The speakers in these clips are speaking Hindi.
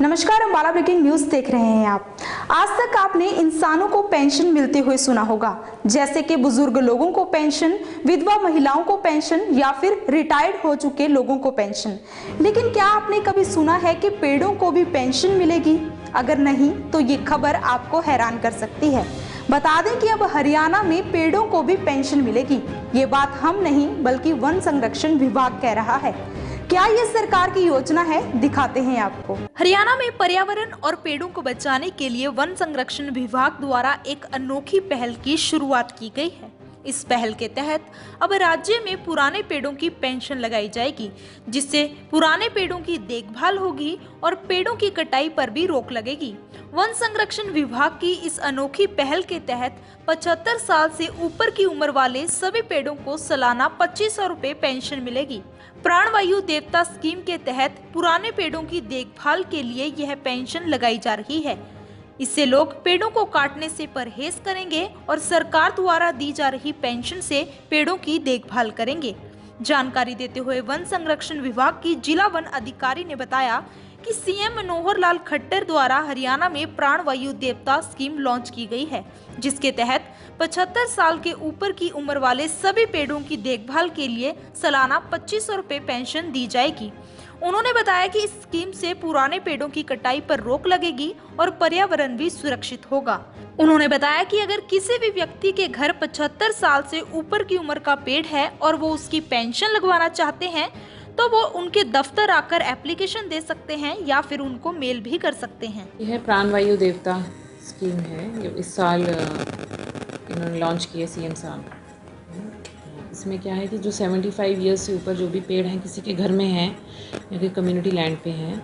नमस्कार, अम्बाला ब्रेकिंग न्यूज देख रहे हैं आप। आज तक आपने इंसानों को पेंशन मिलते हुए सुना होगा, जैसे कि बुजुर्ग लोगों को पेंशन, विधवा महिलाओं को पेंशन या फिर रिटायर्ड हो चुके लोगों को पेंशन। लेकिन क्या आपने कभी सुना है कि पेड़ों को भी पेंशन मिलेगी? अगर नहीं तो ये खबर आपको हैरान कर सकती है। बता दें कि अब हरियाणा में पेड़ों को भी पेंशन मिलेगी। ये बात हम नहीं बल्कि वन संरक्षण विभाग कह रहा है। क्या ये सरकार की योजना है? दिखाते हैं आपको। हरियाणा में पर्यावरण और पेड़ों को बचाने के लिए वन संरक्षण विभाग द्वारा एक अनोखी पहल की शुरुआत की गई है। इस पहल के तहत अब राज्य में पुराने पेड़ों की पेंशन लगाई जाएगी, जिससे पुराने पेड़ों की देखभाल होगी और पेड़ों की कटाई पर भी रोक लगेगी। वन संरक्षण विभाग की इस अनोखी पहल के तहत 75 साल से ऊपर की उम्र वाले सभी पेड़ों को सालाना 2500 रुपए पेंशन मिलेगी। प्राणवायु देवता स्कीम के तहत पुराने पेड़ों की देखभाल के लिए यह पेंशन लगाई जा रही है। इससे लोग पेड़ों को काटने से परहेज करेंगे और सरकार द्वारा दी जा रही पेंशन से पेड़ों की देखभाल करेंगे। जानकारी देते हुए वन संरक्षण विभाग की जिला वन अधिकारी ने बताया कि सीएम मनोहर लाल खट्टर द्वारा हरियाणा में प्राणवायु देवता स्कीम लॉन्च की गई है, जिसके तहत 75 साल के ऊपर की उम्र वाले सभी पेड़ों की देखभाल के लिए सालाना 2500 रुपए पेंशन दी जाएगी। उन्होंने बताया कि इस स्कीम से पुराने पेड़ों की कटाई पर रोक लगेगी और पर्यावरण भी सुरक्षित होगा। उन्होंने बताया कि अगर किसी भी व्यक्ति के घर 75 साल से ऊपर की उम्र का पेड़ है और वो उसकी पेंशन लगवाना चाहते हैं तो वो उनके दफ्तर आकर एप्लीकेशन दे सकते हैं या फिर उनको मेल भी कर सकते हैं। यह प्राणवायु देवता स्कीम है जो इस साल इन्होंने लॉन्च की है सीएम साहब। इसमें क्या है कि जो 75 ईयर्स से ऊपर जो भी पेड़ हैं किसी के घर में हैं या फिर कम्युनिटी लैंड पे हैं,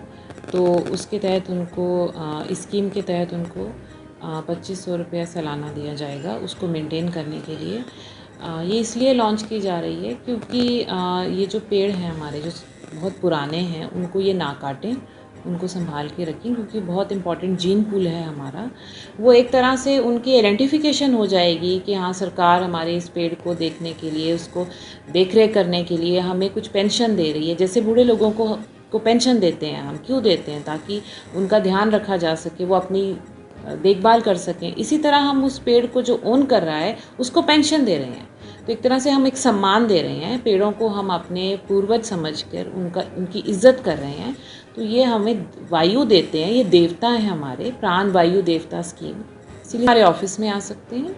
तो उसके तहत उनको इस स्कीम के तहत उनको 2500 रुपया सालाना दिया जाएगा उसको मेंटेन करने के लिए। ये इसलिए लॉन्च की जा रही है क्योंकि ये जो पेड़ हैं हमारे जो बहुत पुराने हैं उनको ये ना काटें, उनको संभाल के रखें, क्योंकि बहुत इंपॉर्टेंट जीन पूल है हमारा। वो एक तरह से उनकी आइडेंटिफिकेशन हो जाएगी कि हाँ, सरकार हमारे इस पेड़ को देखने के लिए, उसको देख रेख करने के लिए हमें कुछ पेंशन दे रही है। जैसे बूढ़े लोगों को पेंशन देते हैं, हम क्यों देते हैं? ताकि उनका ध्यान रखा जा सके, वो अपनी देखभाल कर सकें। इसी तरह हम उस पेड़ को जो ओन कर रहा है उसको पेंशन दे रहे हैं, तो एक तरह से हम एक सम्मान दे रहे हैं। पेड़ों को हम अपने पूर्वज समझकर उनकी इज्जत कर रहे हैं। तो ये हमें वायु देते हैं, ये देवता हैं हमारे, प्राण वायु देवता स्कीम। इसीलिए हमारे ऑफिस में आ सकते हैं।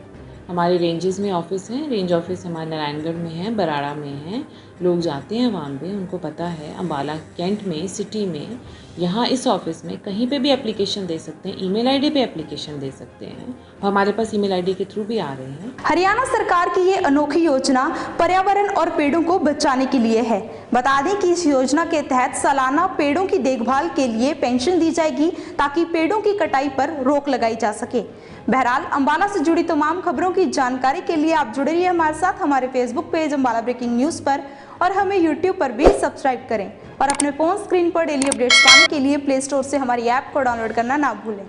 हमारे रेंजेस में ऑफिस हैं, रेंज ऑफिस हमारे नारायणगढ़ में है, बराड़ा में है। लोग जाते हैं वहाँ पे, उनको पता है। अम्बाला कैंट में, सिटी में, यहाँ इस ऑफिस में कहीं पे भी एप्लीकेशन दे सकते हैं। ईमेल आईडी पे एप्लीकेशन दे सकते हैं। हमारे पास ईमेल आईडी के थ्रू भी आ रहे हैं। हरियाणा सरकार की ये अनोखी योजना पर्यावरण और पेड़ों को बचाने के लिए है। बता दें कि इस योजना के तहत सालाना पेड़ों की देखभाल के लिए पेंशन दी जाएगी ताकि पेड़ों की कटाई पर रोक लगाई जा सके। बहरहाल, अम्बाला से जुड़ी तमाम खबरों की जानकारी के लिए आप जुड़े रहिए हमारे साथ हमारे Facebook page Ambala breaking news पर, और हमें यूट्यूब पर भी सब्सक्राइब करें। और अपने फोन स्क्रीन पर डेली अपडेट्स पाने के लिए प्ले स्टोर से हमारी ऐप को डाउनलोड करना ना भूलें।